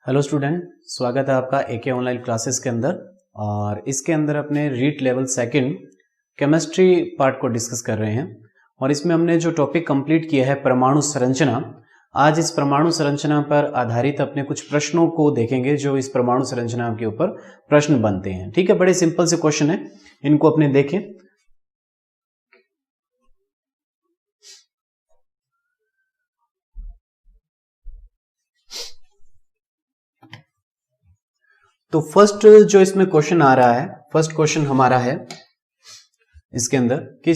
Hello student, स्वागत है आपका एके ऑनलाइन क्लासेस के अंदर। और इसके अंदर अपने REET level second chemistry part को डिस्कस कर रहे हैं और इसमें हमने जो टॉपिक कंप्लीट किया है परमाणु संरचना। आज इस परमाणु संरचना पर आधारित अपने कुछ प्रश्नों को देखेंगे जो इस परमाणु संरचना के ऊपर प्रश्न बनते हैं। ठीक है, बड़े सिंपल से क्वेश्चन है, इनको अपने देखें। तो फर्स्ट जो इसमें क्वेश्चन आ रहा है, फर्स्ट क्वेश्चन हमारा है इसके अंदर कि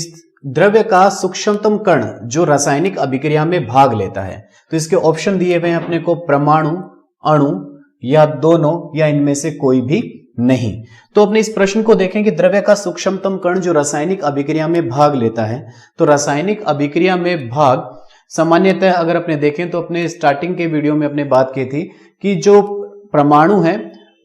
द्रव्य का सूक्ष्मतम कण जो रासायनिक अभिक्रिया में भाग लेता है। तो इसके ऑप्शन दिए हुए हैं अपने को, परमाणु, अणु या दोनों या इनमें से कोई भी नहीं। तो अपने इस प्रश्न को देखें कि द्रव्य का सूक्ष्मतम कण जो रासायनिक अभिक्रिया में भाग लेता है। तो रासायनिक अभिक्रिया में भाग सामान्यतः अगर अपने देखें तो अपने स्टार्टिंग के वीडियो में अपने बात की थी कि जो परमाणु है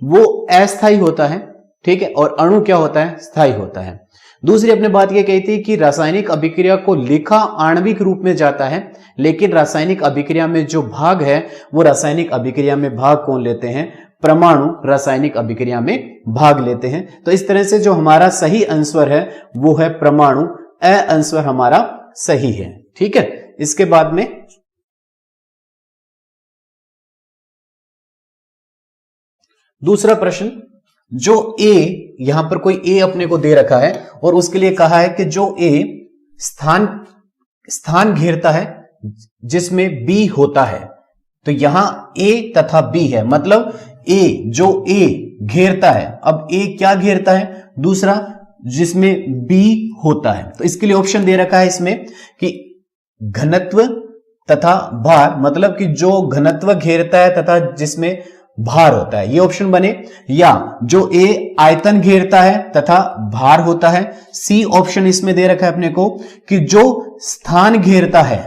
वो अस्थायी होता है, ठीक है, और अणु क्या होता है, स्थायी होता है। दूसरी अपने बात यह कही थी कि रासायनिक अभिक्रिया को लिखा आणविक रूप में जाता है, लेकिन रासायनिक अभिक्रिया में जो भाग है वो रासायनिक अभिक्रिया में भाग कौन लेते हैं, परमाणु रासायनिक अभिक्रिया में भाग लेते हैं। तो इस तरह से जो हमारा सही आंसर है वो है परमाणु, अ आंसर हमारा सही है। ठीक है, इसके बाद में दूसरा प्रश्न, जो ए, यहां पर कोई ए अपने को दे रखा है और उसके लिए कहा है कि जो ए स्थान घेरता है जिसमें बी होता है। तो यहां ए तथा बी है, मतलब ए, जो ए घेरता है, अब ए क्या घेरता है, दूसरा जिसमें बी होता है। तो इसके लिए ऑप्शन दे रखा है इसमें कि घनत्व तथा भार, मतलब कि जो घनत्व घेरता है तथा जिसमें भार होता है, ये ऑप्शन बने, या जो ए आयतन घेरता है तथा भार होता है। सी ऑप्शन इसमें दे रखा है अपने को कि जो स्थान घेरता है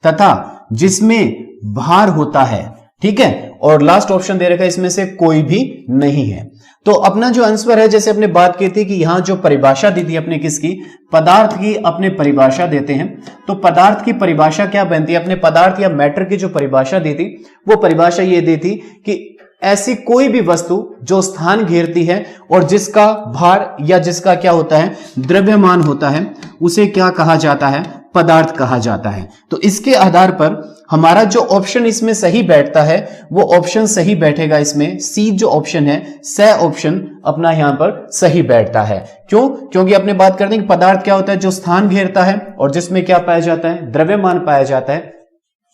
तथा जिसमें भार होता है। ठीक है, और लास्ट ऑप्शन दे रखा है इसमें से कोई भी नहीं है। तो अपना जो आंसर है, जैसे अपने बात की थी कि यहां जो परिभाषा दी थी अपने किसकी, पदार्थ की अपने परिभाषा देते हैं। तो पदार्थ की परिभाषा क्या बनती है, अपने पदार्थ या मैटर की जो परिभाषा दी थी वो परिभाषा ये दी थी कि ऐसी कोई भी वस्तु जो स्थान घेरती है और जिसका भार या जिसका क्या होता है, द्रव्यमान होता है, उसे क्या कहा जाता है, पदार्थ कहा जाता है। तो इसके आधार पर हमारा जो ऑप्शन इसमें सही बैठता है वो ऑप्शन सही बैठेगा इसमें, सी जो ऑप्शन है, स ऑप्शन अपना यहां पर सही बैठता है। क्यों? क्योंकि अपने बात करते हैं कि पदार्थ क्या होता है, जो स्थान घेरता है और जिसमें क्या पाया जाता है, द्रव्यमान पाया जाता है,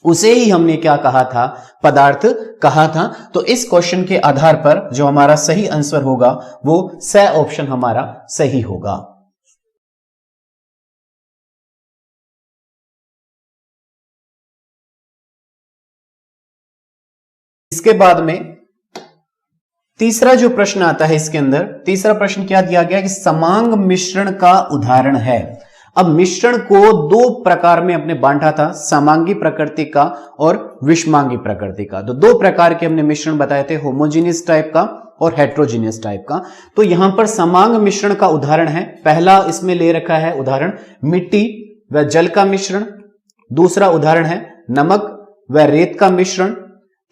उसे ही हमने क्या कहा था, पदार्थ कहा था। तो इस क्वेश्चन के आधार पर जो हमारा सही आंसर होगा वो स ऑप्शन हमारा सही होगा। इसके बाद में तीसरा जो प्रश्न आता है इसके अंदर, तीसरा प्रश्न क्या दिया गया कि समांग मिश्रण का उदाहरण है। अब मिश्रण को दो प्रकार में अपने बांटा था, समांगी प्रकृति का और विषमांगी प्रकृति का। तो दो प्रकार के हमने मिश्रण बताए थे, होमोजीनियस टाइप का और हेट्रोजीनियस टाइप का। तो यहां पर समांग मिश्रण का उदाहरण है, पहला इसमें ले रखा है उदाहरण मिट्टी व जल का मिश्रण, दूसरा उदाहरण है नमक व रेत का मिश्रण,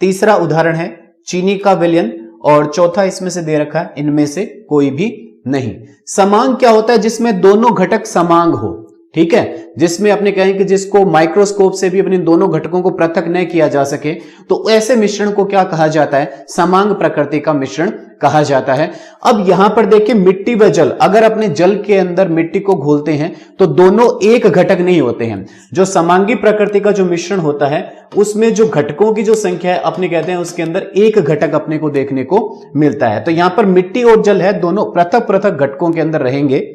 तीसरा उदाहरण है चीनी का विलयन और चौथा इसमें से दे रखा है इनमें से कोई भी नहीं। समांग क्या होता है, जिसमें दोनों घटक समांग हो। ठीक है, जिसमें अपने कहें कि जिसको माइक्रोस्कोप से भी अपने दोनों घटकों को पृथक न किया जा सके, तो ऐसे मिश्रण को क्या कहा जाता है, समांग प्रकृति का मिश्रण कहा जाता है। अब यहां पर देखिए मिट्टी व जल, अगर अपने जल के अंदर मिट्टी को घोलते हैं तो दोनों एक घटक नहीं होते हैं। जो समांगी प्रकृति का जो मिश्रण होता है उसमें जो घटकों की जो संख्या है अपने कहते हैं उसके अंदर एक घटक अपने को देखने को मिलता है। तो यहां पर मिट्टी और जल है, दोनों पृथक पृथक घटकों के अंदर रहेंगे।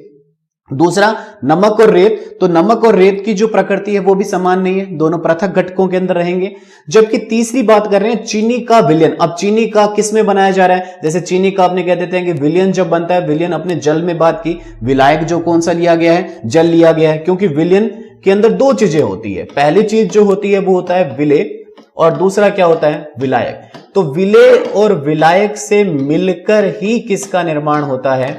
दूसरा नमक और रेत, तो नमक और रेत की जो प्रकृति है वो भी समान नहीं है, दोनों पृथक घटकों के अंदर रहेंगे। जबकि तीसरी बात कर रहे हैं चीनी का विलयन। अब चीनी का किस में बनाया जा रहा है, जैसे चीनी का अपने कह देते हैं कि विलयन जब बनता है, विलयन अपने जल में बात की, विलायक जो कौन सा लिया गया है, जल लिया गया है, क्योंकि विलयन के अंदर दो चीजें होती है, पहली चीज जो होती है वो होता है विलेय और दूसरा क्या होता है, विलायक। तो विलेय और विलायक से मिलकर ही किसका निर्माण होता है,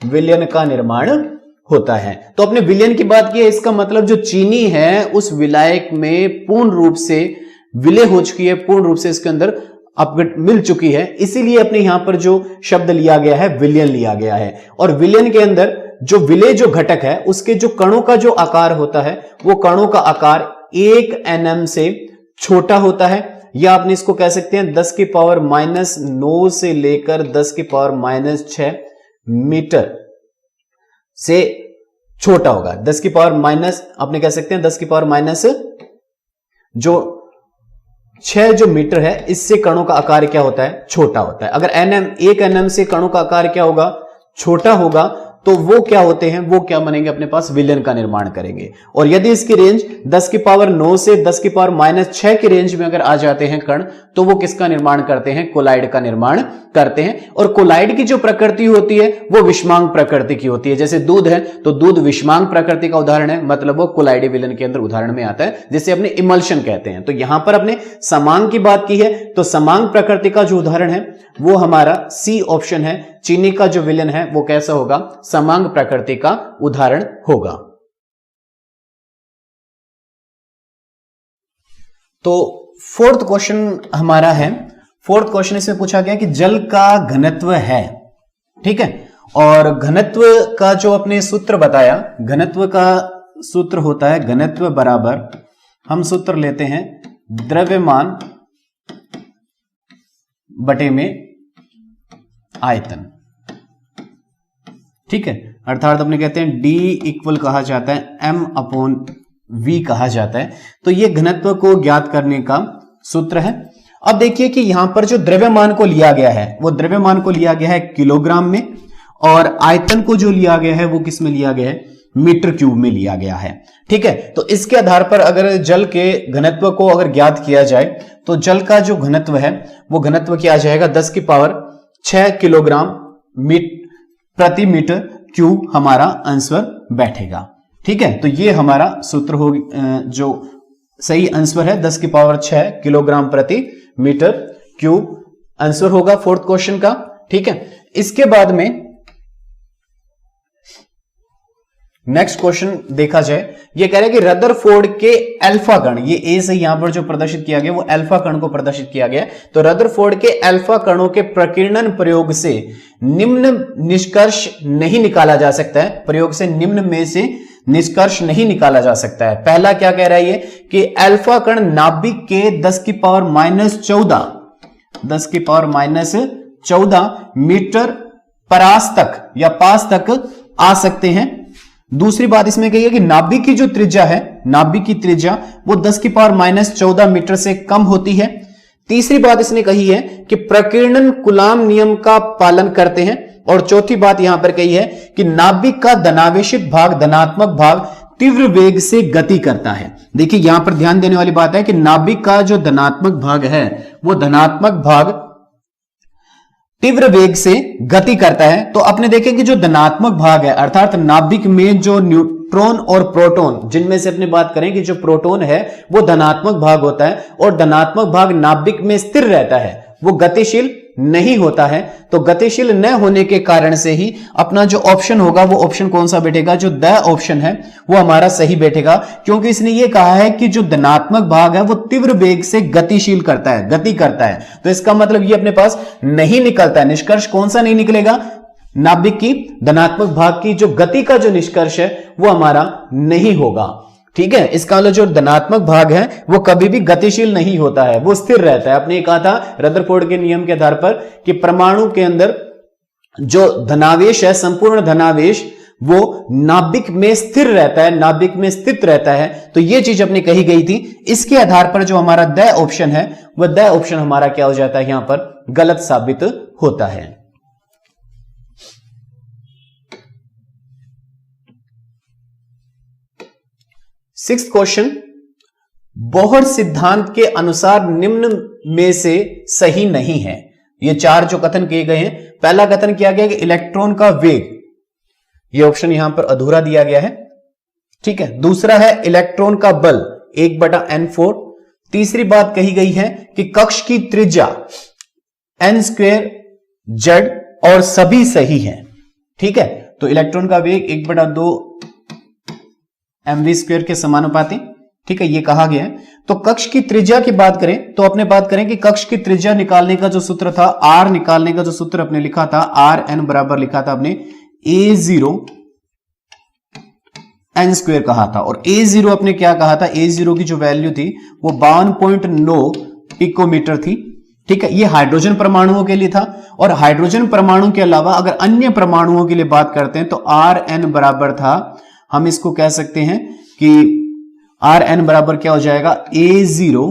विलयन का निर्माण होता है। तो अपने विलयन की बात की है, इसका मतलब जो चीनी है उस विलायक में पूर्ण रूप से विलय हो चुकी है, पूर्ण रूप से इसके अंदर अपडेट मिल चुकी है, इसीलिए अपने यहां पर जो शब्द लिया गया है विलयन लिया गया है। और विलयन के अंदर जो विलेय जो घटक है उसके जो कणों का जो आकार होता है वो कणों का आकार 1 nm से छोटा होता है, या आपने इसको कह सकते हैं 10 की पावर -9 से लेकर 10 की पावर -6 मीटर से छोटा होगा। 10 की पावर माइनस आपने कह सकते हैं 10 की पावर माइनस जो 6 जो मीटर है, इससे कणों का आकार क्या होता है, छोटा होता है। अगर 1 nm से कणों का आकार क्या होगा, छोटा होगा, तो वो क्या होते हैं, वो क्या बनेंगे, अपने पास विलयन का निर्माण करेंगे। और यदि इसकी रेंज 10 की पावर 9 से 10 की पावर -6 की रेंज में अगर आ जाते हैं कण, तो वो किसका निर्माण करते हैं, कोलाइड का निर्माण करते हैं। और कोलाइड की जो प्रकृति होती है वो विषमांग प्रकृति की होती है। जैसे दूध है तो दूध विषमांग प्रकृति का उदाहरण है, मतलब वो कोलाइडी विलयन के अंदर उदाहरण में आता है, जिसे अपने इमल्शन कहते हैं। तो यहां पर अपने समांग की बात की है, तो समांग प्रकृति का जो उदाहरण है वो हमारा सी ऑप्शन है। चीनी का जो विलयन है वो कैसा होगा, समांग प्रकृति का उदाहरण होगा। तो फोर्थ क्वेश्चन हमारा है, फोर्थ क्वेश्चन इसमें पूछा गया कि जल का घनत्व है, ठीक है, और घनत्व का जो अपने सूत्र बताया, घनत्व का सूत्र होता है घनत्व बराबर, हम सूत्र लेते हैं द्रव्यमान बटे में आयतन, ठीक है, अर्थात अपने कहते हैं D इक्वल कहा जाता है m/v कहा जाता है। तो ये घनत्व को ज्ञात करने का सूत्र है। अब देखिए कि यहां पर जो द्रव्यमान को लिया गया है वो द्रव्यमान को लिया गया है किलोग्राम में, और आयतन को जो लिया गया है वो किस में लिया गया है, मीटर क्यूब में लिया गया है, ठीक है। तो इसके आधार पर अगर जल के घनत्व को अगर ज्ञात किया जाए तो जल का जो घनत्व है वो घनत्व क्या आ जाएगा, 10 की पावर 6 किलोग्राम प्रति मीटर क्यूब हमारा आंसर बैठेगा, ठीक है। तो ये हमारा सूत्र हो, जो सही आंसर है 10 की पावर 6 किलोग्राम प्रति मीटर क्यूब आंसर होगा फोर्थ क्वेश्चन का, ठीक है। इसके बाद में नेक्स्ट क्वेश्चन देखा जाए, ये कह रहा है कि रदरफोर्ड के अल्फा कण, ये ए से यहां पर जो प्रदर्शित किया गया वो अल्फा कण को प्रदर्शित किया गया। तो रदरफोर्ड के अल्फा कणों के प्रकीर्णन प्रयोग से निम्न निष्कर्ष नहीं निकाला जा सकता है, प्रयोग से निम्न में से निष्कर्ष नहीं निकाला जा सकता है। पहला क्या कह रहा है ये कि अल्फा कण नाभिक के 10 की पावर -14 मीटर परास तक या पास तक आ सकते हैं। दूसरी बात इसमें कही है कि नाभिक की जो त्रिज्या है, नाभिक की त्रिज्या वो 10 की पावर -14 मीटर से कम होती है। तीसरी बात इसने कही है कि प्रकीर्णन कूलाम नियम का पालन करते हैं। और चौथी बात यहां पर कही है कि नाभिक का धनावेशित भाग, धनात्मक भाग तीव्र वेग से गति करता है। देखिए यहां पर ध्यान देने वाली बात है कि नाभिक का जो धनात्मक भाग है वो धनात्मक भाग तीव्र वेग से गति करता है। तो अपने देखें कि जो धनात्मक भाग है, अर्थात नाभिक में जो न्यूट्रॉन और प्रोटॉन, जिनमें से अपने बात करें कि जो प्रोटॉन है वो धनात्मक भाग होता है, और धनात्मक भाग नाभिक में स्थिर रहता है, वो गतिशील नहीं होता है। तो गतिशील न होने के कारण से ही अपना जो ऑप्शन होगा वो ऑप्शन कौन सा बैठेगा, जो द ऑप्शन है वो हमारा सही बैठेगा, क्योंकि इसने ये कहा है कि जो धनात्मक भाग है वो तीव्र वेग से गतिशील करता है, गति करता है। तो इसका मतलब ये अपने पास नहीं निकलता है। निष्कर्ष कौन सा नहीं निकलेगा, नाभिक की धनात्मक भाग की जो गति का जो निष्कर्ष है वो हमारा नहीं होगा, ठीक है। इसका मतलब जो धनात्मक भाग है वो कभी भी गतिशील नहीं होता है, वो स्थिर रहता है। आपने कहा था रदरफोर्ड के नियम के आधार पर कि परमाणु के अंदर जो धनावेश है, संपूर्ण धनावेश, वो नाभिक में स्थिर रहता है, नाभिक में स्थित रहता है। तो ये चीज अपनी कही गई थी। इसके आधार पर जो हमारा द ऑप्शन है वह द ऑप्शन हमारा क्या हो जाता है, यहां पर गलत साबित होता है। सिक्स्थ क्वेश्चन, बोहर सिद्धांत के अनुसार निम्न में से सही नहीं है। ये चार जो कथन किए गए हैं, पहला कथन किया गया कि इलेक्ट्रॉन का वेग, ये ऑप्शन यहां पर अधूरा दिया गया है, ठीक है। दूसरा है इलेक्ट्रॉन का बल 1/n4। तीसरी बात कही गई है कि कक्ष की त्रिज्या n² z और सभी सही है, ठीक है। तो इलेक्ट्रॉन का वेग 1/2 mv² के समानुपाती, ठीक है, ये कहा गया है। तो कक्ष की त्रिज्या की बात करें तो अपने बात करें कि कक्ष की त्रिज्या निकालने का जो सूत्र था, आर निकालने का जो सूत्र अपने लिखा था, आर एन बराबर लिखा था अपने a0 n स्क्वायर कहा था। और a0 अपने क्या कहा था, a0 की जो वैल्यू थी वो 52.9 पिकोमीटर थी। ठीक है, ये हाइड्रोजन परमाणुओं के लिए था। और हाइड्रोजन परमाणु के अलावा अगर अन्य परमाणुओं के लिए बात करते हैं तो आर एन बराबर था, हम इसको कह सकते हैं कि आर एन बराबर क्या हो जाएगा, a0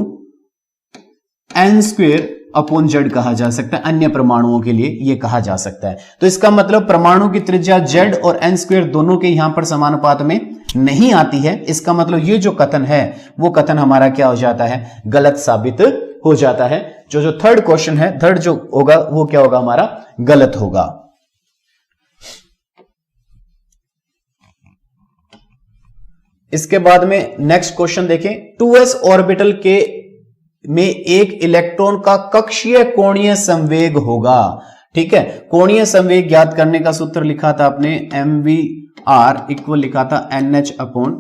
n square upon Z कहा जा सकता है। अन्य परमाणुओं के लिए यह कहा जा सकता है। तो इसका मतलब परमाणु की त्रिज्या जेड और n स्क्वायर दोनों के यहां पर समानुपात में नहीं आती है। इसका मतलब ये जो कथन है वो कथन हमारा क्या हो जाता है, गलत साबित हो जाता है। जो थर्ड क्वेश्चन है, थर्ड जो होगा वो क्या होगा, हमारा गलत होगा। इसके बाद में नेक्स्ट क्वेश्चन देखें, 2s ऑर्बिटल के में एक इलेक्ट्रॉन का कक्षीय कोणीय संवेग होगा। ठीक है, कोणीय संवेग ज्ञात करने का सूत्र लिखा था आपने mvr इक्वल लिखा था nh अपॉन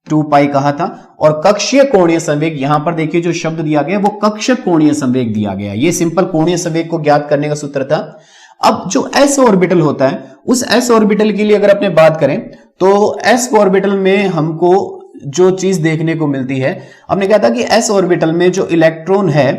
2 पाई कहा था। और कक्षीय कोणीय संवेग, यहां पर देखिए जो शब्द दिया गया वो कक्षक कोणीय संवेग दिया गया। ये सिंपल कोणीय संवेग को ज्ञात करने का सूत्र था। अब जो s ऑर्बिटल होता है, उस s ऑर्बिटल के लिए अगर अपने बात करें तो s ऑर्बिटल में हमको जो चीज देखने को मिलती है, हमने कहा था कि s ऑर्बिटल में जो इलेक्ट्रॉन है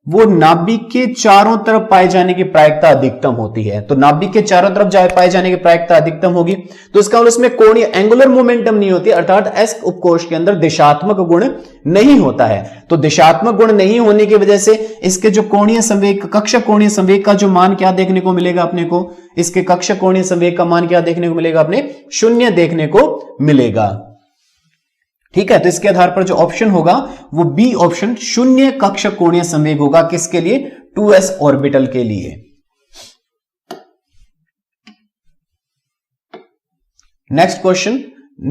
वो नाभिक के चारों तरफ पाए जाने की प्रायिकता अधिकतम होती है। तो नाभिक के चारों तरफ पाए जाने की प्रायिकता अधिकतम होगी, तो इसका मतलब उसमें कोणीय एंगुलर मोमेंटम नहीं होती, अर्थात s उपकोश के अंदर दिशात्मक गुण नहीं होता है। तो दिशात्मक गुण नहीं होने की वजह से इसके जो कोणीय संवेग, कक्षक कोणीय संवेग का जो मान क्या देखने को मिलेगा अपने को, इसके कक्षक कोणीय संवेग का मान क्या देखने को मिलेगा, अपने 0 देखने को मिलेगा। ठीक है, तो इसके आधार पर जो ऑप्शन होगा वो बी ऑप्शन, 0 कक्षक कोणीय संवेग होगा। किसके लिए, 2s ऑर्बिटल के लिए। नेक्स्ट क्वेश्चन,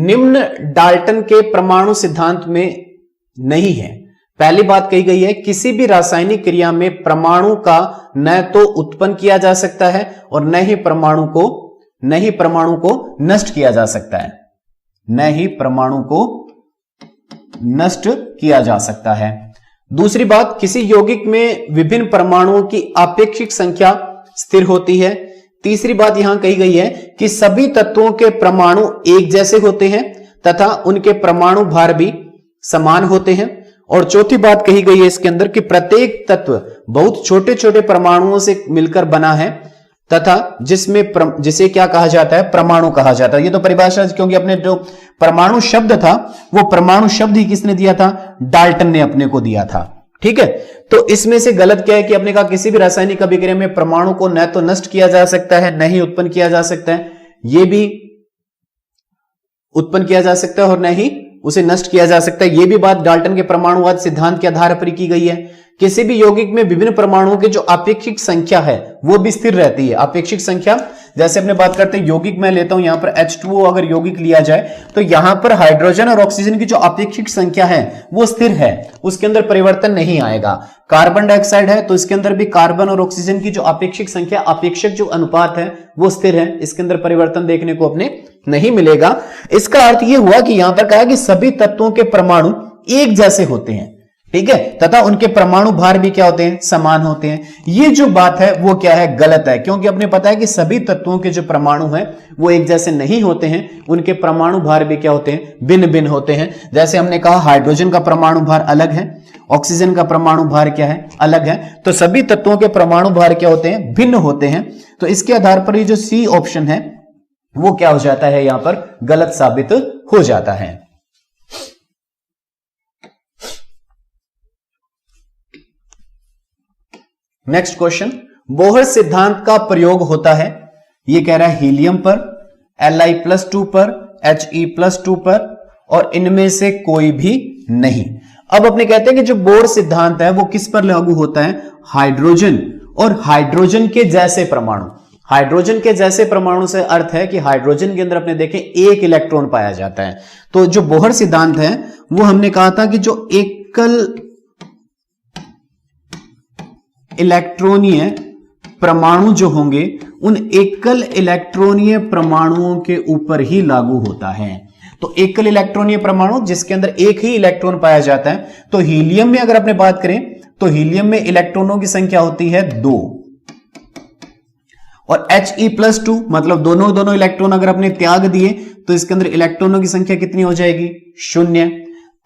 निम्न डाल्टन के परमाणु सिद्धांत में नहीं है। पहली बात कही गई है, किसी भी रासायनिक क्रिया में परमाणु का न तो उत्पन्न किया जा सकता है और न ही परमाणु को नष्ट किया जा सकता है, न ही परमाणु को नष्ट किया जा सकता है। दूसरी बात, किसी यौगिक में विभिन्न परमाणुओं की आपेक्षिक संख्या स्थिर होती है। तीसरी बात यहां कही गई है कि सभी तत्वों के परमाणु एक जैसे होते हैं तथा उनके परमाणु भार भी समान होते हैं। और चौथी बात कही गई है इसके अंदर कि प्रत्येक तत्व बहुत छोटे छोटे परमाणुओं से मिलकर बना है तथा जिसे क्या कहा जाता है, परमाणु कहा जाता है। ये तो परिभाषा, क्योंकि अपने जो परमाणु शब्द था वो परमाणु शब्द ही किसने दिया था, डाल्टन ने अपने को दिया था। ठीक है, तो इसमें से गलत क्या है कि अपने कहा किसी भी रासायनिक अभिक्रिया में परमाणु को न तो नष्ट किया जा सकता है न ही उत्पन्न किया जा सकता है। ये भी उत्पन्न किया जा सकता है और न ही उसे नष्ट किया जा सकता है। यह भी बात डाल्टन के परमाणुवाद सिद्धांत के आधार पर की गई है। किसी भी यौगिक में विभिन्न परमाणुओं की जो आपेक्षिक संख्या है वो भी स्थिर रहती है। आपेक्षिक संख्या, जैसे अपने बात करते हैं यौगिक, मैं लेता हूं यहां पर H2O अगर यौगिक लिया जाए तो यहां पर हाइड्रोजन और ऑक्सीजन की जो आपेक्षिक संख्या है वो स्थिर है, उसके अंदर परिवर्तन नहीं आएगा। कार्बन डाइऑक्साइड है तो इसके अंदर भी कार्बन और ऑक्सीजन की जो आपेक्षिक संख्या, आपेक्षक जो अनुपात है वो स्थिर है, इसके अंदर परिवर्तन देखने को अपने नहीं मिलेगा। इसका अर्थ यह हुआ कि यहां पर कहा कि सभी तत्वों के परमाणु एक जैसे होते हैं, ठीक है, तथा उनके परमाणु भार भी क्या होते हैं, समान होते हैं। ये जो बात है वो क्या है, गलत है, क्योंकि अपने पता है कि सभी तत्वों के जो परमाणु हैं वो एक जैसे नहीं होते हैं, उनके परमाणु भार भी क्या होते हैं, भिन्न भिन्न होते हैं। जैसे हमने कहा हाइड्रोजन का परमाणु भार अलग है, ऑक्सीजन का परमाणु भार क्या है, अलग है, तो सभी तत्वों के परमाणु भार क्या होते हैं, भिन्न होते हैं। तो इसके आधार पर ये जो सी ऑप्शन है वो क्या हो जाता है, यहां पर गलत साबित हो जाता है। नेक्स्ट क्वेश्चन, बोहर सिद्धांत का प्रयोग होता है, ये कह रहा है हीलियम पर, Li+2 पर, He+2 पर और इनमें से कोई भी नहीं। अब अपने कहते हैं कि जो बोहर सिद्धांत है वो किस पर लागू होता है, हाइड्रोजन और हाइड्रोजन के जैसे परमाणु। हाइड्रोजन के जैसे परमाणु से अर्थ है कि हाइड्रोजन के अंदर अपने देखें एक इलेक्ट्रॉन पाया जाता है। तो जो बोहर सिद्धांत है वो हमने कहा था कि जो एकल इलेक्ट्रॉनीय परमाणु जो होंगे उन एकल इलेक्ट्रॉनीय परमाणुओं के ऊपर ही लागू होता है। तो एकल इलेक्ट्रॉनीय परमाणु जिसके अंदर एक ही इलेक्ट्रॉन पाया जाता है। तो हीलियम में अगर अपने बात करें तो हीलियम में इलेक्ट्रॉनों की संख्या होती है 2, और He+2 मतलब दोनों इलेक्ट्रॉन अगर अपने त्याग दिए तो इसके अंदर इलेक्ट्रॉनों की संख्या कितनी हो जाएगी? 0।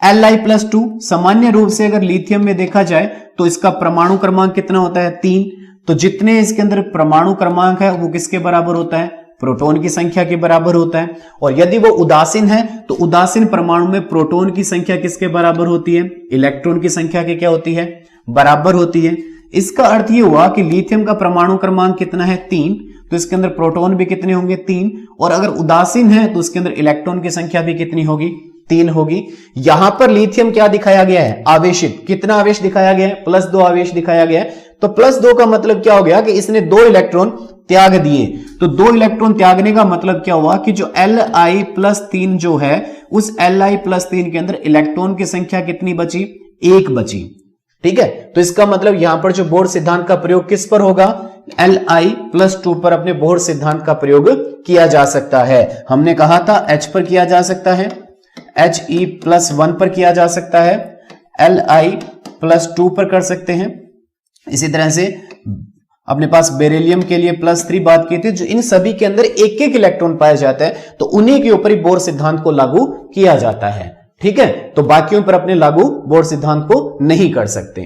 Li+2 सामान्य रूप से अगर लिथियम में देखा जाए तो इसका परमाणु क्रमांक कितना होता है? 3। तो जितने इसके अंदर परमाणु क्रमांक है वो किसके बराबर होता है? प्रोटॉन की संख्या के बराबर होता है। और यदि वो उदासीन है तो उदासीन परमाणु में प्रोटॉन की संख्या किसके बराबर होती है? इलेक्ट्रॉन की संख्या के क्या होती है? बराबर होती है। इसका अर्थ ये हुआ कि लिथियम का परमाणु क्रमांक कितना है? 3। तो इसके अंदर प्रोटॉन भी कितने होंगे? 3। और अगर उदासीन है तो उसके अंदर इलेक्ट्रॉन की संख्या भी कितनी होगी? 3 होगी। यहां पर लिथियम क्या दिखाया गया है? आवेशित। कितना आवेश दिखाया गया है? +2 आवेश दिखाया गया है। तो +2 का मतलब क्या हो गया कि इसने 2 इलेक्ट्रॉन त्याग दिए। तो 2 इलेक्ट्रॉन त्यागने का मतलब क्या हुआ कि जो Li+3 जो है उस Li+3 के अंदर इलेक्ट्रॉन की संख्या कितनी बची? 1 बची। ठीक है, तो इसका मतलब यहां पर जो बोहर सिद्धांत का प्रयोग किस पर होगा? Li+2 पर अपने बोहर सिद्धांत का प्रयोग किया जा सकता है। हमने कहा था H पर किया जा सकता है, He+1 पर किया जा सकता है, Li+2 पर कर सकते हैं। इसी तरह से अपने पास बेरिलियम के लिए +3 बात की थी। जो इन सभी के अंदर एक एक इलेक्ट्रॉन पाया जाता है तो उन्हीं के ऊपर ही बोहर सिद्धांत को लागू किया जाता है। ठीक है, तो बाकियों पर अपने लागू बोहर सिद्धांत को नहीं कर सकते।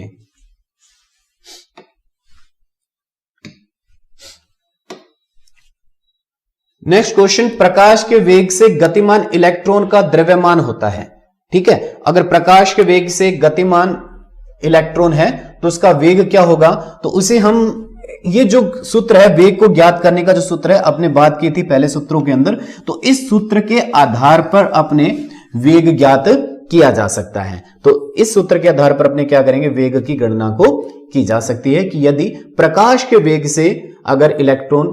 नेक्स्ट क्वेश्चन, प्रकाश के वेग से गतिमान इलेक्ट्रॉन का द्रव्यमान होता है। ठीक है, अगर प्रकाश के वेग से गतिमान इलेक्ट्रॉन है तो उसका वेग क्या होगा? तो उसे हम, ये जो सूत्र है वेग को ज्ञात करने का जो सूत्र है अपने बात की थी पहले सूत्रों के अंदर, तो इस सूत्र के आधार पर अपने वेग ज्ञात किया जा सकता है। तो इस सूत्र के आधार पर अपने क्या करेंगे? वेग की गणना को की जा सकती है कि यदि प्रकाश के वेग से अगर इलेक्ट्रॉन,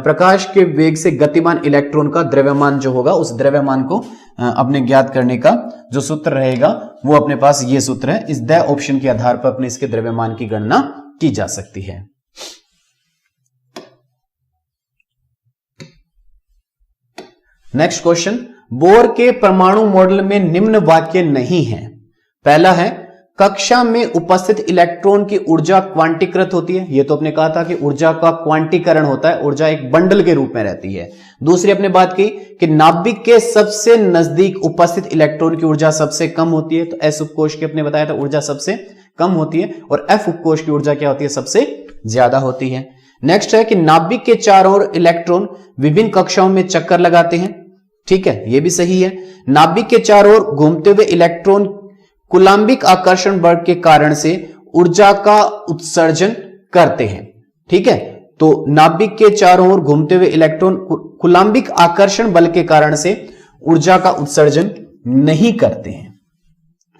प्रकाश के वेग से गतिमान इलेक्ट्रॉन का द्रव्यमान जो होगा उस द्रव्यमान को अपने ज्ञात करने का जो सूत्र रहेगा वो अपने पास ये सूत्र है। इस द ऑप्शन के आधार पर अपने इसके द्रव्यमान की गणना की जा सकती है। नेक्स्ट क्वेश्चन, बोर के परमाणु मॉडल में निम्न वाक्य नहीं है। पहला है, कक्षा में उपस्थित इलेक्ट्रॉन की ऊर्जा क्वांटीकृत होती है। यह तो अपने कहा था कि ऊर्जा का क्वांटीकरण होता है, ऊर्जा एक बंडल के रूप में रहती है। दूसरी अपने बात की कि नाभिक के सबसे नजदीक उपस्थित इलेक्ट्रॉन की ऊर्जा सबसे कम होती है। तो एस उपकोष की अपने बताया था ऊर्जा सबसे कम होती है और एफ उपकोष की ऊर्जा क्या होती है? सबसे ज्यादा होती है। नेक्स्ट है कि नाभिक के चारों ओर इलेक्ट्रॉन विभिन्न कक्षाओं में चक्कर लगाते हैं। ठीक है, यह भी सही है। नाभिक के चारों ओर घूमते हुए इलेक्ट्रॉन कुलाम्बिक आकर्षण बल के कारण से ऊर्जा का उत्सर्जन करते हैं। ठीक है, तो नाभिक के चारों ओर घूमते हुए इलेक्ट्रॉन कुलाम्बिक आकर्षण बल के कारण से ऊर्जा का उत्सर्जन नहीं करते हैं।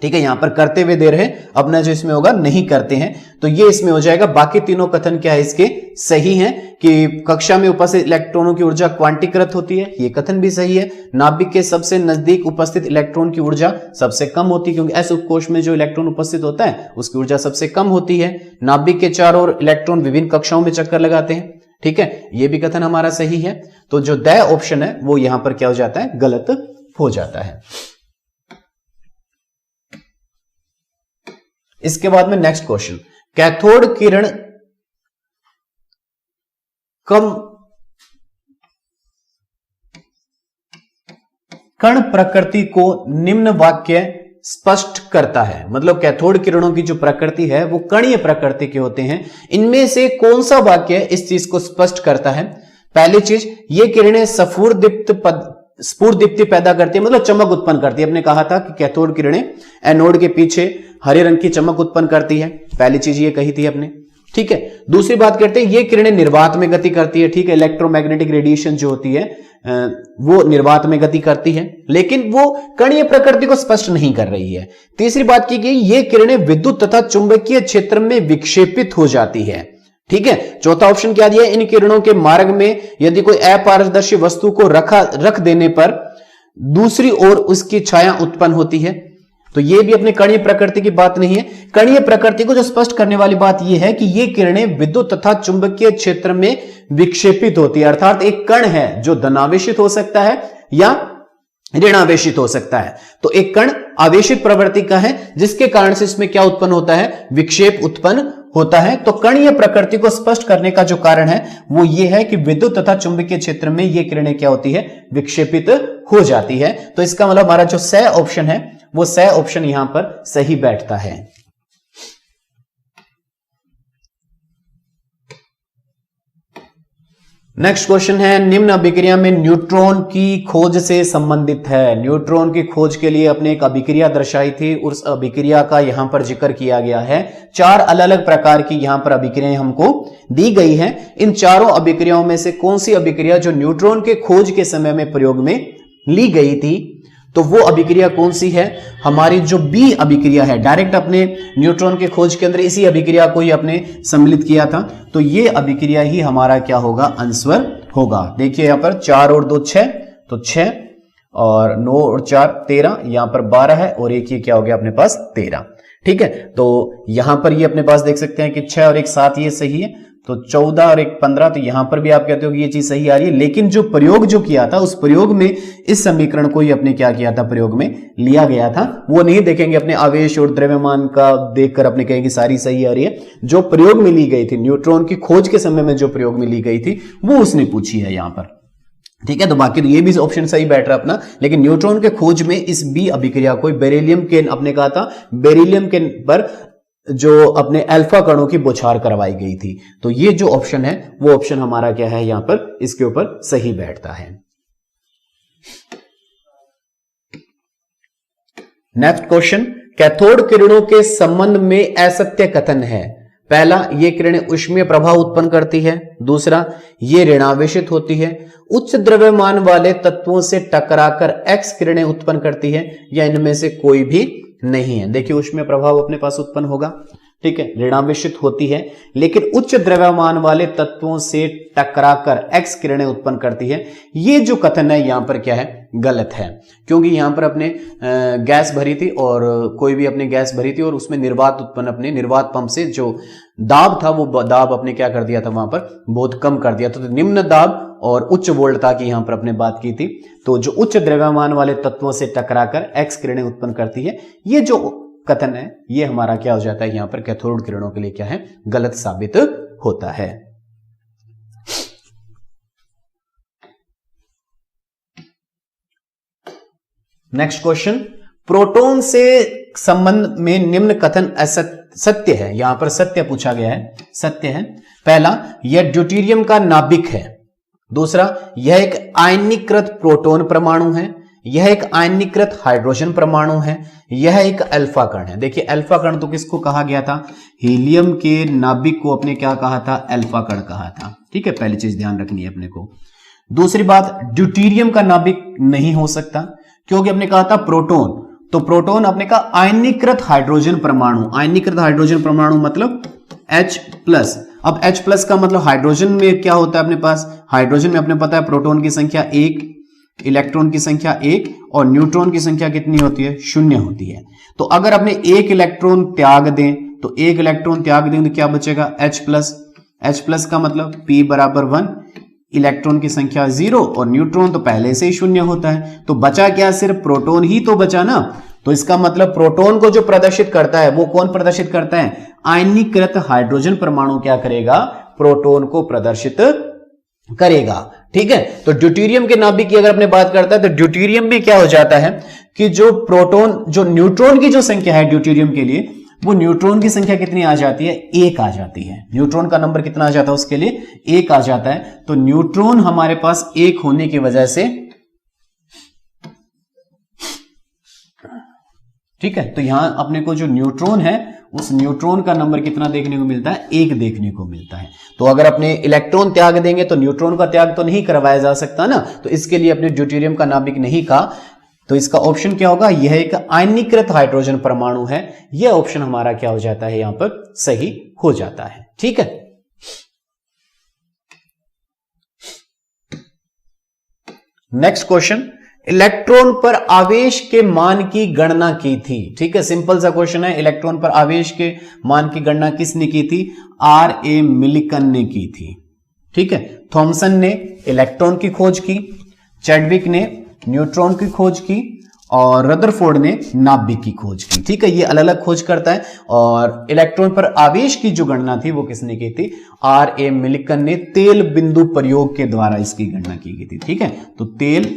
ठीक है, यहां पर करते हुए दे रहे हैं, अपना जो इसमें होगा नहीं करते हैं, तो ये इसमें हो जाएगा। बाकी तीनों कथन क्या है इसके? सही है कि कक्षा में उपस्थित इलेक्ट्रॉनों की ऊर्जा क्वांटीकृत होती है, ये कथन भी सही है। नाभिक के सबसे नजदीक उपस्थित इलेक्ट्रॉन की ऊर्जा सबसे कम होती है क्योंकि एस उपकोष में जो इलेक्ट्रॉन उपस्थित होता है उसकी ऊर्जा सबसे कम होती है। नाभिक के चारों ओर इलेक्ट्रॉन विभिन्न कक्षाओं में चक्कर लगाते हैं। ठीक है, यह भी कथन हमारा सही है। तो जो द ऑप्शन है वो यहां पर क्या हो जाता है? गलत हो जाता है। इसके बाद में नेक्स्ट क्वेश्चन, कैथोड किरण कण प्रकृति को निम्न वाक्य स्पष्ट करता है। मतलब कैथोड किरणों की जो प्रकृति है वो कणीय प्रकृति के होते हैं। इनमें से कौन सा वाक्य इस चीज को स्पष्ट करता है? पहली चीज, ये किरणें स्फुरदीप्ति पैदा करती है, मतलब चमक उत्पन्न करती है। हमने कहा था कि कैथोड किरणें एनोड के पीछे हरे रंग की चमक उत्पन्न करती है। पहली चीज ये कही थी अपने। ठीक है, दूसरी बात करते हैं, ये किरणें निर्वात में गति करती है। ठीक है, इलेक्ट्रोमैग्नेटिक रेडिएशन जो होती है वो निर्वात में गति करती है, लेकिन वो कणीय प्रकृति को स्पष्ट नहीं कर रही है। तीसरी बात की गई, ये किरणें विद्युत तथा चुंबकीय क्षेत्र में विक्षेपित हो जाती है। ठीक है, चौथा ऑप्शन क्या दिया? इन किरणों के मार्ग में यदि कोई अपारदर्शी वस्तु को रख देने पर दूसरी ओर उसकी छाया उत्पन्न होती है। तो यह भी अपने कणीय प्रकृति की बात नहीं है। कणीय प्रकृति को जो स्पष्ट करने वाली बात यह है कि ये किरणें विद्युत तथा चुंबकीय क्षेत्र में विक्षेपित होती है, अर्थात एक कण है जो धनावेशित हो सकता है या ऋण आवेशित हो सकता है। तो एक कण आवेशित प्रवृत्ति का है, जिसके कारण से इसमें क्या उत्पन्न होता है, विक्षेप उत्पन्न होता है। तो कणीय प्रकृति को स्पष्ट करने का जो कारण है वो ये है कि विद्युत तथा चुंबकीय क्षेत्र में ये किरणें क्या होती है, विक्षेपित हो जाती है। तो इसका मतलब हमारा जो स ऑप्शन है वो स ऑप्शन यहां पर सही बैठता है। नेक्स्ट क्वेश्चन है, निम्न अभिक्रिया में न्यूट्रॉन की खोज से संबंधित है। न्यूट्रॉन की खोज के लिए अपने एक अभिक्रिया दर्शाई थी, उस अभिक्रिया का यहां पर जिक्र किया गया है। 4 अलग अलग प्रकार की यहां पर अभिक्रियाएं हमको दी गई हैं। इन चारों अभिक्रियाओं में से कौन सी अभिक्रिया जो न्यूट्रॉन के खोज के समय में प्रयोग में ली गई थी, तो वो अभिक्रिया कौन सी है, हमारी जो बी अभिक्रिया है। डायरेक्ट अपने न्यूट्रॉन के खोज के अंदर इसी अभिक्रिया को ही अपने सम्मिलित किया था, तो ये अभिक्रिया ही हमारा क्या होगा, आंसर होगा। देखिए यहां पर 4 और 2 6, तो 6 और 9 और 4 13, यहां पर 12 है और एक ये क्या हो गया अपने पास 13। ठीक है, तो यहां पर ये अपने पास देख सकते हैं कि 6 और 1 7 ये सही है, तो 14 और 1 15, तो यहां पर भी आप कहते हो कि ये चीज सही आ रही है। लेकिन जो प्रयोग जो किया था उस प्रयोग में इस समीकरण को ही अपने क्या किया था, प्रयोग में लिया गया था। वो नहीं देखेंगे अपने आवेश और द्रव्यमान का देखकर अपने कहेंगे सारी सही आ रही है। जो प्रयोग में ली गई थी, न्यूट्रॉन की खोज के समय में जो प्रयोग में ली गई थी वो उसने पूछी है यहां पर। ठीक है, तो बाकी तो ये भी ऑप्शन सही बैठ रहा है अपना। लेकिन न्यूट्रॉन के खोज में इस बी अभिक्रिया को बेरिलियम के अपने कहा था, बेरिलियम के पर जो अपने अल्फा कणों की बौछार करवाई गई थी। तो ये जो ऑप्शन है वो ऑप्शन हमारा क्या है, यहां पर इसके ऊपर सही बैठता है। नेक्स्ट क्वेश्चन, कैथोड किरणों के संबंध में असत्य कथन है। पहला, ये किरणें ऊष्मीय प्रभाव उत्पन्न करती है। दूसरा, ये ऋणावेशित होती है। उच्च द्रव्यमान वाले तत्वों से टकराकर एक्स किरणें उत्पन्न करती है, या इनमें से कोई भी नहीं है। देखिए ऊष्मीय प्रभाव अपने पास उत्पन्न होगा, ठीक है, ऋणावेशित होती है, लेकिन उच्च द्रव्यमान वाले तत्वों से टकराकर एक्स किरणें उत्पन्न करती है। ये जो कथन है यहां पर क्या है, गलत है। क्योंकि यहां पर अपने गैस भरी थी और कोई भी अपने गैस भरी थी और उसमें निर्वात उत्पन्न, अपने निर्वात पंप से जो दाब था वो दाब अपने क्या कर दिया था, वहां पर बहुत कम कर दिया था। तो निम्न दाब और उच्च वोल्टता की यहां पर अपने बात की थी। तो जो उच्च द्रव्यमान वाले तत्वों से टकराकर एक्स किरणें उत्पन्न करती है, ये जो कथन है ये हमारा क्या हो जाता है, यहां पर कैथोड किरणों के लिए क्या है, गलत साबित होता है। नेक्स्ट क्वेश्चन, प्रोटॉन से संबंध में निम्न कथन सत्य है। यहां पर सत्य पूछा गया है, सत्य है। पहला, यह ड्यूटेरियम का नाभिक है। दूसरा, यह एक आयनीकृत प्रोटॉन परमाणु है। यह एक आयनीकृत हाइड्रोजन परमाणु है। यह एक अल्फा कण है। देखिए अल्फा कण तो किसको कहा गया था, हीलियम के नाभिक को अपने क्या कहा था, अल्फा कण कहा था। ठीक है, पहली चीज ध्यान रखनी है अपने को। दूसरी बात, ड्यूटेरियम का नाभिक नहीं हो सकता, क्योंकि हमने कहा था प्रोटॉन, तो प्रोटॉन अपने का आयनीकृत हाइड्रोजन परमाणु। आयनीकृत हाइड्रोजन परमाणु मतलब H+। अब H+ का मतलब हाइड्रोजन में क्या होता है अपने पास, हाइड्रोजन में अपने पता है प्रोटॉन की संख्या 1, इलेक्ट्रॉन की संख्या 1 और न्यूट्रॉन की संख्या कितनी होती है, 0 होती है। तो अगर अपने 1 इलेक्ट्रॉन त्याग दें, तो 1 इलेक्ट्रॉन त्याग दें तो क्या बचेगा, H+। H+ का मतलब P = 1, इलेक्ट्रॉन की संख्या 0 और न्यूट्रॉन तो पहले से ही 0 होता है। तो बचा क्या, सिर्फ प्रोटॉन ही तो बचा ना। तो इसका मतलब प्रोटॉन को जो प्रदर्शित करता है वो कौन प्रदर्शित करता है, आयनीकृत हाइड्रोजन परमाणु क्या करेगा, प्रोटॉन को प्रदर्शित करेगा। ठीक है, तो ड्यूटेरियम के नाभिक की अगर अपने बात करता है तो ड्यूटेरियम में क्या हो जाता है कि जो प्रोटॉन, जो न्यूट्रॉन की जो संख्या है ड्यूटेरियम के लिए, वो न्यूट्रॉन की संख्या कितनी आ जाती है, 1 आ जाती है। न्यूट्रॉन का नंबर कितना आ जाता है उसके लिए, 1 आ जाता है। तो न्यूट्रॉन हमारे पास 1 होने की वजह से, ठीक है, तो यहां अपने को जो न्यूट्रॉन है उस न्यूट्रॉन का नंबर कितना देखने को मिलता है, 1 देखने को मिलता है। तो अगर अपने इलेक्ट्रॉन त्याग देंगे तो न्यूट्रॉन का त्याग तो नहीं करवाया जा सकता ना, तो इसके लिए अपने ड्यूटेरियम का नाभिक नहीं कहा। तो इसका ऑप्शन क्या होगा, यह एक आयनीकृत हाइड्रोजन परमाणु है। यह ऑप्शन हमारा क्या हो जाता है, यहां पर सही हो जाता है। ठीक है, नेक्स्ट क्वेश्चन, इलेक्ट्रॉन पर आवेश के मान की गणना की थी। ठीक है, सिंपल सा क्वेश्चन है। इलेक्ट्रॉन पर आवेश के मान की गणना किसने की थी, R.A. मिलिकन ने की थी। ठीक है, थॉमसन ने इलेक्ट्रॉन की खोज की, चैडविक ने न्यूट्रॉन की खोज की और रदरफोर्ड ने नाभिक की खोज की। ठीक है, ये अलग अलग खोज करता है। और इलेक्ट्रॉन पर आवेश की जो गणना थी वो किसने की थी? R.A. मिल्कन ने तेल बिंदु प्रयोग के द्वारा इसकी गणना की गई थी। ठीक है, तो तेल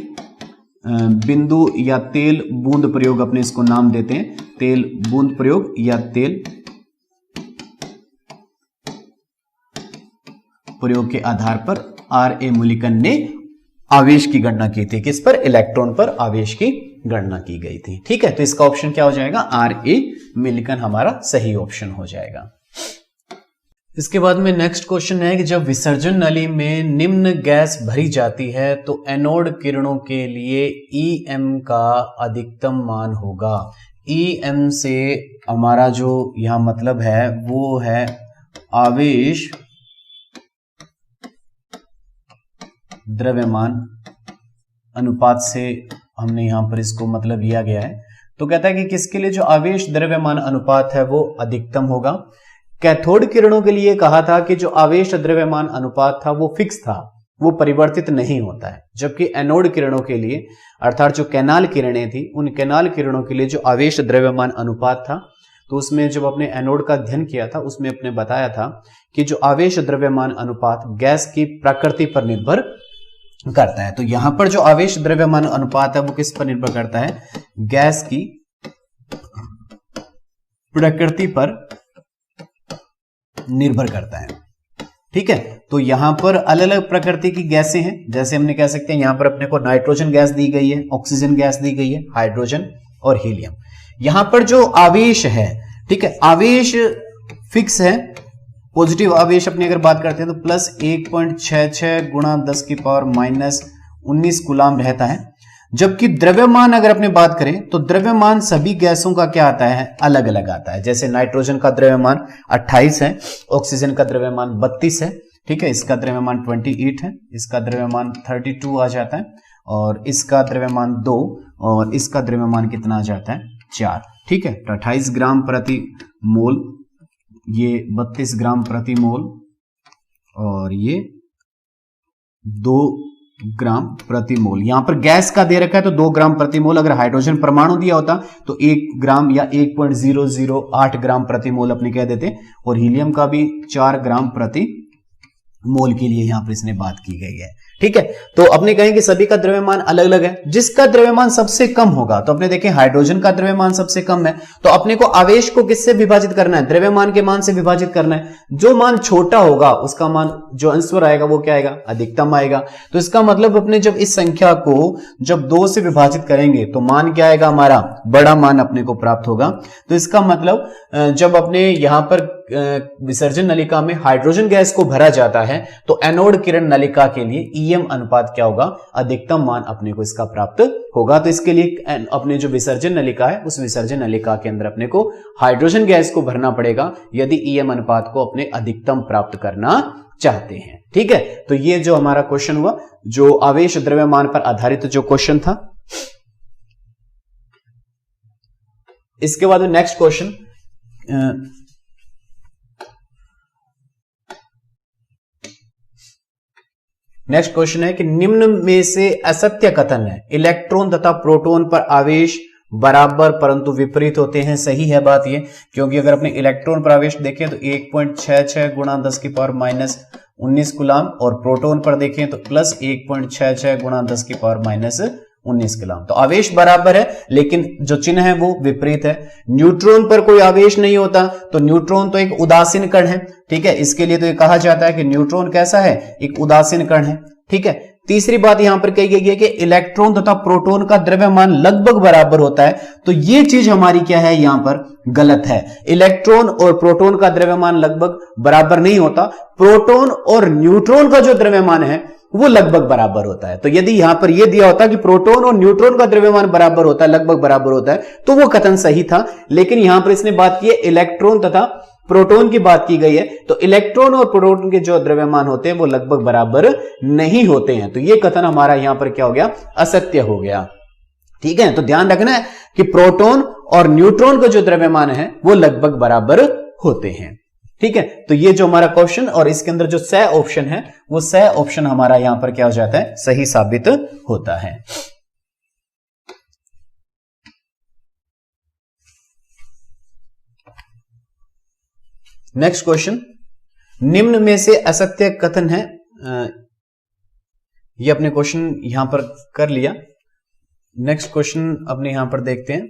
बिंदु या तेल बूंद प्रयोग, अपने इसको नाम देते हैं तेल बूंद प्रयोग या तेल प्रयोग के आधार पर R.A. मिल्कन ने आवेश की गणना की थी। किस पर? इलेक्ट्रॉन पर आवेश की गणना की गई थी। ठीक है, तो इसका ऑप्शन क्या हो जाएगा? R.A. मिल्कन हमारा सही ऑप्शन हो जाएगा। इसके बाद में नेक्स्ट क्वेश्चन है कि जब विसर्जन नली में निम्न गैस भरी जाती है तो एनोड किरणों के लिए EM का अधिकतम मान होगा। EM से हमारा जो यहां मतलब है वो है आवेश द्रव्यमान अनुपात से हमने यहां पर इसको मतलब लिया गया है। तो कहता है कि किसके लिए जो आवेश द्रव्यमान अनुपात है वो अधिकतम होगा। कैथोड किरणों के लिए कहा था कि जो आवेश द्रव्यमान अनुपात था वो फिक्स था, वो परिवर्तित नहीं होता है। जबकि एनोड किरणों के लिए अर्थात जो कैनाल किरणें थी, उन कैनाल किरणों के लिए जो आवेश द्रव्यमान अनुपात था, तो उसमें जब अपने एनोड का अध्ययन किया था उसमें अपने बताया था कि जो आवेश द्रव्यमान अनुपात गैस की प्रकृति पर निर्भर करता है। तो यहां पर जो आवेश द्रव्यमान अनुपात है वो किस पर निर्भर करता है? गैस की प्रकृति पर निर्भर करता है। ठीक है, तो यहां पर अलग अलग प्रकृति की गैसें हैं। जैसे हमने कह सकते हैं यहां पर अपने को नाइट्रोजन गैस दी गई है, ऑक्सीजन गैस दी गई है, हाइड्रोजन और हीलियम। यहां पर जो आवेश है, ठीक है, आवेश फिक्स है। पॉजिटिव आवेश अपनी अगर बात करते हैं तो प्लस 1.66 गुणा 10 की पावर माइनस 19 कूलाम रहता है। जबकि द्रव्यमान अगर अपने बात करें तो द्रव्यमान सभी गैसों का क्या आता है? अलग अलग आता है। जैसे नाइट्रोजन का द्रव्यमान 28 है, ऑक्सीजन का द्रव्यमान 32 है। ठीक है, इसका द्रव्यमान 28 है, इसका द्रव्यमान 32 आ जाता है, और इसका द्रव्यमान 2, और इसका द्रव्यमान कितना आ जाता है? 4। ठीक है, 28 ग्राम प्रति मोल, ये 32 ग्राम प्रति मोल, और ये 2 ग्राम प्रति मोल। यहां पर गैस का दे रखा है तो 2 ग्राम प्रति मोल। अगर हाइड्रोजन परमाणु दिया होता तो 1 ग्राम या 1.008 ग्राम प्रति मोल अपने कह देते, और हीलियम का भी 4 ग्राम प्रति मोल के लिए यहां पर इसने बात की गई है। ठीक है, तो अपने कहें कि सभी का द्रव्यमान अलग अलग है। जिसका द्रव्यमान सबसे कम होगा, तो अपने देखें हाइड्रोजन का द्रव्यमान सबसे कम है, तो अपने को आवेश को किससे विभाजित करना है? द्रव्यमान के मान से विभाजित करना है। जो मान छोटा होगा उसका मान जो अंशवर आएगा वो क्या आएगा? अधिकतम आएगा। तो इसका मतलब अपने जब इस संख्या को जब 2 से विभाजित करेंगे तो मान क्या आएगा? हमारा बड़ा मान अपने को प्राप्त होगा। तो इसका मतलब जब अपने यहां पर विसर्जन नलिका में हाइड्रोजन गैस को भरा जाता है तो एनोड किरण नलिका के लिए EM अनुपात क्या होगा? अधिकतम मान अपने को इसका प्राप्त होगा। तो इसके लिए अपने जो विसर्जन नलिका है उस विसर्जन नलिका के अंदर अपने को हाइड्रोजन गैस को भरना पड़ेगा यदि EM अनुपात को अपने अधिकतम प्राप्त करना चाहते हैं। ठीक है, तो ये जो हमारा क्वेश्चन हुआ, जो आवेश द्रव्यमान पर आधारित जो क्वेश्चन था। इसके बाद नेक्स्ट क्वेश्चन, नेक्स्ट क्वेश्चन है कि निम्न में से असत्य कथन है इलेक्ट्रॉन तथा प्रोटॉन पर आवेश बराबर परंतु विपरीत होते हैं। सही है बात ये, क्योंकि अगर अपने इलेक्ट्रॉन पर आवेश देखें तो 1.66 गुणा 10 की पावर माइनस 19 कूलाम, और प्रोटॉन पर देखें तो प्लस 1.66 गुणा 10 की पावर माइनस 19 कूलाम। तो आवेश बराबर है लेकिन जो चिन्ह है वो विपरीत है। न्यूट्रॉन पर कोई आवेश नहीं होता, तो न्यूट्रॉन तो एक उदासीन कण है। ठीक है, इसके लिए तो ये कहा जाता है कि न्यूट्रॉन कैसा है? एक उदासीन कण है। ठीक है, तीसरी बात यहां पर कही गई है कि इलेक्ट्रॉन तथा प्रोटॉन का द्रव्यमान लगभग बराबर होता है। तो ये चीज हमारी क्या है? यहां पर गलत है। इलेक्ट्रॉन और प्रोटॉन का द्रव्यमान लगभग बराबर नहीं होता। प्रोटॉन और न्यूट्रॉन का जो द्रव्यमान है वो लगभग बराबर होता है। तो यदि यहां पर यह दिया होता कि प्रोटॉन और न्यूट्रॉन का द्रव्यमान बराबर होता है, लगभग बराबर होता है, तो वो कथन सही था। लेकिन यहां पर इसने बात की है इलेक्ट्रॉन तथा प्रोटॉन की बात की गई है, तो इलेक्ट्रॉन और प्रोटॉन के जो द्रव्यमान होते हैं वो लगभग बराबर नहीं होते हैं। तो यह कथन हमारा यहां पर क्या हो गया? असत्य हो गया। ठीक है, तो ध्यान रखना है कि प्रोटॉन और न्यूट्रॉन का जो द्रव्यमान है वो लगभग बराबर होते हैं। ठीक है, तो ये जो हमारा क्वेश्चन और इसके अंदर जो सही ऑप्शन है वो सही ऑप्शन हमारा यहां पर क्या हो जाता है? सही साबित होता है। नेक्स्ट क्वेश्चन, निम्न में से असत्य कथन है, ये अपने क्वेश्चन यहां पर कर लिया। नेक्स्ट क्वेश्चन अपने यहां पर देखते हैं।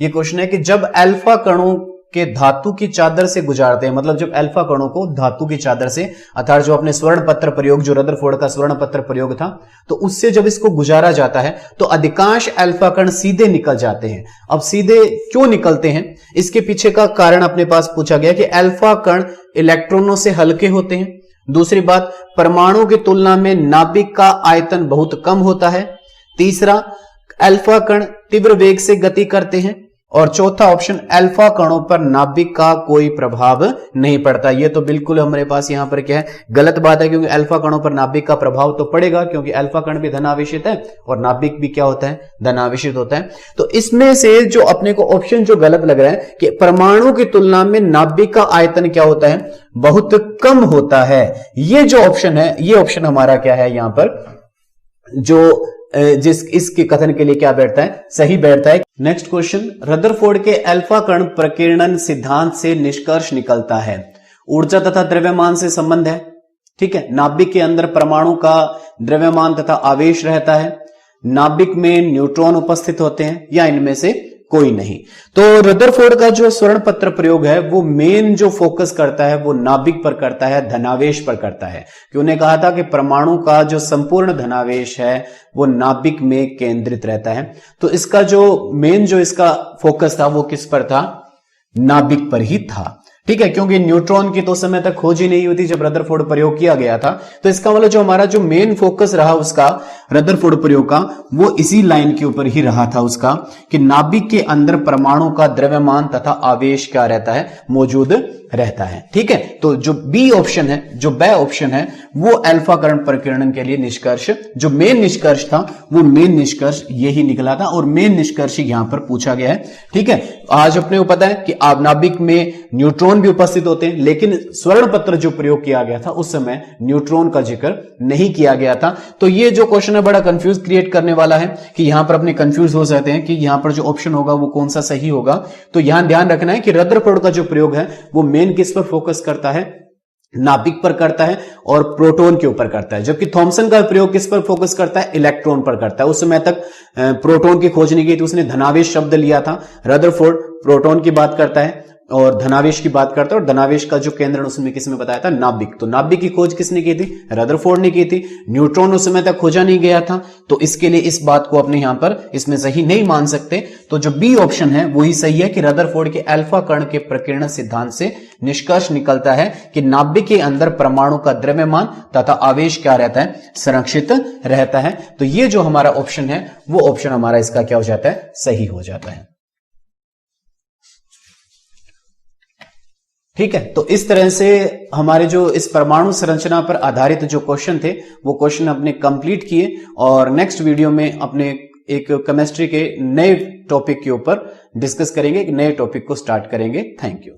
ये क्वेश्चन है कि जब अल्फा कणों के धातु की चादर से गुजारते हैं, मतलब जब अल्फा कणों को धातु की चादर से, अर्थात जो अपने स्वर्ण पत्र प्रयोग, जो रदरफोर्ड का स्वर्ण पत्र प्रयोग था, तो उससे जब इसको गुजारा जाता है तो अधिकांश अल्फा कण सीधे निकल जाते हैं। अब सीधे क्यों निकलते हैं, इसके पीछे का कारण अपने पास पूछा गया कि अल्फा कण इलेक्ट्रॉनों से हल्के होते हैं। दूसरी बात, परमाणु की तुलना में नाभिक का आयतन बहुत कम होता है। तीसरा, अल्फा कण तीव्र वेग से गति करते हैं। और चौथा ऑप्शन, अल्फा कणों पर नाभिक का कोई प्रभाव नहीं पड़ता। ये तो बिल्कुल हमारे पास यहां पर क्या है, गलत बात है, क्योंकि अल्फा कणों पर नाभिक का प्रभाव तो पड़ेगा, क्योंकि अल्फा कण भी धनावेशित है और नाभिक भी क्या होता है, धनावेशित होता है। तो इसमें से जो अपने को ऑप्शन जो गलत लग रहा है कि परमाणु की तुलना में नाभिक का आयतन क्या होता है, बहुत कम होता है, ये जो ऑप्शन है, ये ऑप्शन हमारा क्या है यहां पर, जो जिस इसके कथन के लिए क्या बैठता है, सही बैठता है। नेक्स्ट क्वेश्चन, रदरफोर्ड के अल्फा कण प्रकीर्णन सिद्धांत से निष्कर्ष निकलता है ऊर्जा तथा द्रव्यमान से संबंध है। ठीक है, नाभिक के अंदर परमाणु का द्रव्यमान तथा आवेश रहता है, नाभिक में न्यूट्रॉन उपस्थित होते हैं, या इनमें से कोई नहीं। तो रदरफोर्ड का जो स्वर्ण पत्र प्रयोग है वो मेन जो फोकस करता है वो नाभिक पर करता है, धनावेश पर करता है। कि उन्हें कहा था कि परमाणु का जो संपूर्ण धनावेश है वो नाभिक में केंद्रित रहता है। तो इसका जो मेन जो इसका फोकस था वो किस पर था, नाभिक पर ही था। ठीक है, क्योंकि न्यूट्रॉन की तो समय तक खोज ही नहीं हुई थी जब रदरफोर्ड प्रयोग किया गया था। तो इसका मतलब जो हमारा जो मेन फोकस रहा उसका रदरफोर्ड प्रयोग का, वो इसी लाइन के ऊपर ही रहा था उसका, कि नाभिक के अंदर परमाणु का द्रव्यमान तथा आवेश क्या रहता है, मौजूद रहता है। ठीक है, तो जो बी ऑप्शन है, जो ब ऑप्शन है, वो अल्फा कण प्रकीर्णन के लिए निष्कर्ष, जो मेन निष्कर्ष था वो मेन निष्कर्ष यही निकला था, और मेन निष्कर्ष यहां पर पूछा गया है। ठीक है, आज अपने को पता है कि आप नाभिक में न्यूट्रॉन भी उपस्थित होते हैं, लेकिन स्वर्ण पत्र जो प्रयोग किया गया था उस समय न्यूट्रॉन का जिक्र नहीं किया गया था। तो ये जो क्वेश्चन है बड़ा कंफ्यूज क्रिएट करने वाला है, कि यहां पर अपने कंफ्यूज हो जाते हैं कि यहां पर जो ऑप्शन होगा वो कौन सा सही होगा। तो यहां ध्यान रखना है कि रदरफोर्ड का जो प्रयोग है वो मेन किस पर फोकस करता है, नाभिक पर करता है और प्रोटॉन के ऊपर करता है, जबकि थॉमसन का प्रयोग किस पर फोकस करता है, इलेक्ट्रॉन पर करता है। उस समय तक प्रोटॉन की खोज नहीं की थी, उसने धनावेश शब्द लिया था। रदरफोर्ड प्रोटॉन की बात करता है और धनावेश की बात करता है, और धनावेश का जो केंद्र उसमें किसने बताया था, नाभिक। तो नाभिक की खोज किसने की थी, रदरफोर्ड ने की थी। न्यूट्रॉन उस समय तक खोजा नहीं गया था, तो इसके लिए इस बात को अपने यहां पर इसमें सही नहीं मान सकते। तो जो बी ऑप्शन है वही सही है, कि रदरफोर्ड के अल्फा कण के प्रकीर्णन सिद्धांत से निष्कर्ष निकलता है कि नाभिक के अंदर परमाणु का द्रव्यमान तथा आवेश क्या रहता है, संरक्षित रहता है। तो ये जो हमारा ऑप्शन है वो ऑप्शन हमारा इसका क्या हो जाता है, सही हो जाता है। ठीक है, तो इस तरह से हमारे जो इस परमाणु संरचना पर आधारित जो क्वेश्चन थे वो क्वेश्चन अपने कंप्लीट किए, और नेक्स्ट वीडियो में अपने एक केमिस्ट्री के नए टॉपिक के ऊपर डिस्कस करेंगे, एक नए टॉपिक को स्टार्ट करेंगे। Thank you.